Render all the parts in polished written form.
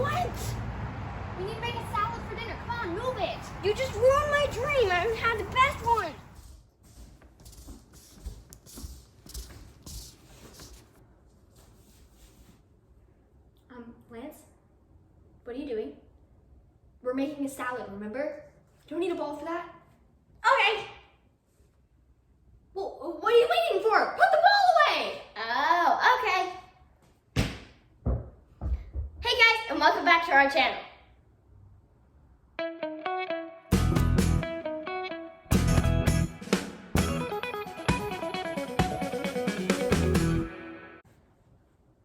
What? We need to make a salad for dinner. Come on, move it. You just ruined my dream. I had the best one. Lance, what are you doing? We're making a salad, remember? Don't need a bowl for that? Okay. Well, what are you waiting for? Put the bowl away! Oh, okay. Hey guys, and welcome back to our channel.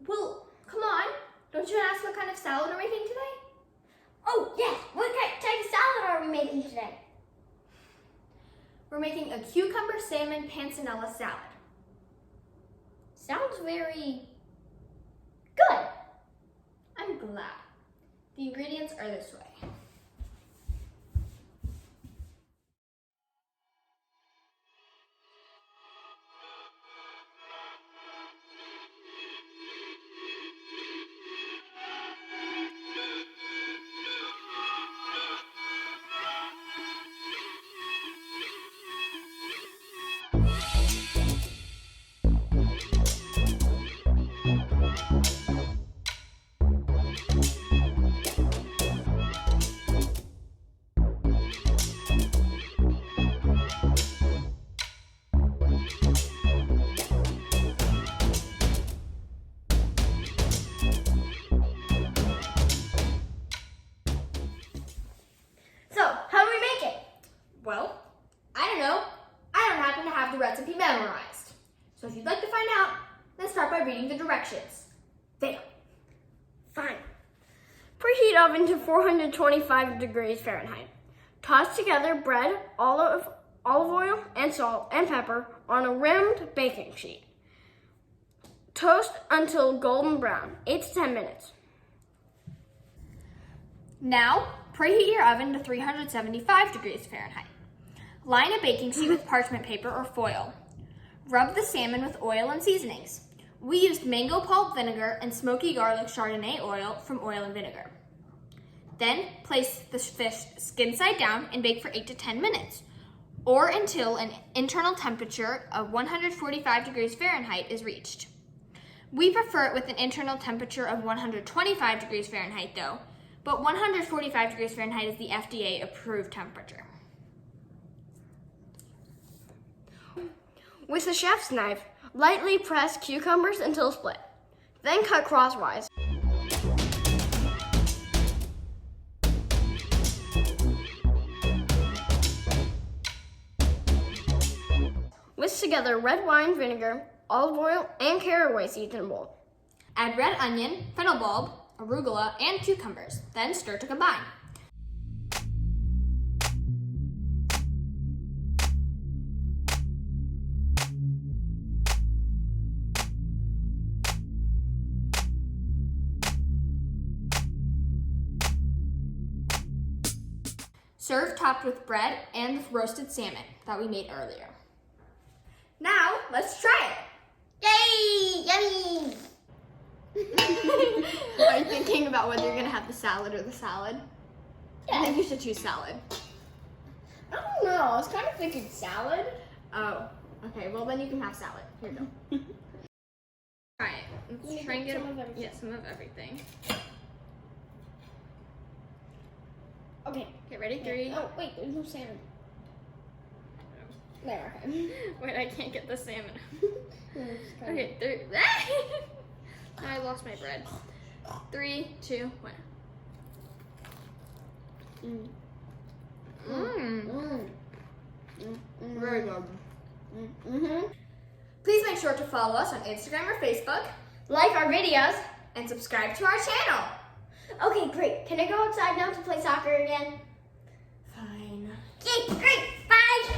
Well, come on. Don't you want to ask what kind of salad we're making today? Oh, yes. What type of salad are we making today? We're making a cucumber salmon panzanella salad. Sounds very good. I'm glad. The ingredients are this way. Well, I don't know. I don't happen to have the recipe memorized. So if you'd like to find out, then start by reading the directions. There. Fine. Preheat oven to 425 degrees Fahrenheit. Toss together bread, olive oil, and salt and pepper on a rimmed baking sheet. Toast until golden brown, 8 to 10 minutes. Now, preheat your oven to 375 degrees Fahrenheit. Line a baking sheet with parchment paper or foil. Rub the salmon with oil and seasonings. We used mango pulp vinegar and smoky garlic Chardonnay oil from Oil and Vinegar. Then place the fish skin side down and bake for 8 to 10 minutes, or until an internal temperature of 145 degrees Fahrenheit is reached. We prefer it with an internal temperature of 125 degrees Fahrenheit though, but 145 degrees Fahrenheit is the FDA approved temperature. With a chef's knife, lightly press cucumbers until split. Then cut crosswise. Whisk together red wine vinegar, olive oil, and caraway seeds in a bowl. Add red onion, fennel bulb, arugula, and cucumbers. Then stir to combine. Serve topped with bread and with roasted salmon that we made earlier. Now, let's try Yay! it. Yummy! Are you thinking about whether you're gonna have the salad or the salad? Yeah. I think you should choose salad. I don't know. I was kind of thinking salad. Oh, okay. Well, then you can have salad. Here you go. All right. Let's try and get some of everything. Yeah, some of everything. Okay. Okay, ready? 3. Oh, wait. There's no salmon. There, okay. Wait, I can't get the salmon. Okay. Okay, 3. Now I lost my bread. 3, 2, 1. Very good. Please make sure to follow us on Instagram or Facebook, Like our videos. and subscribe to our channel. Okay, great. Can I go outside now to play soccer again? Fine. Okay, great. Bye.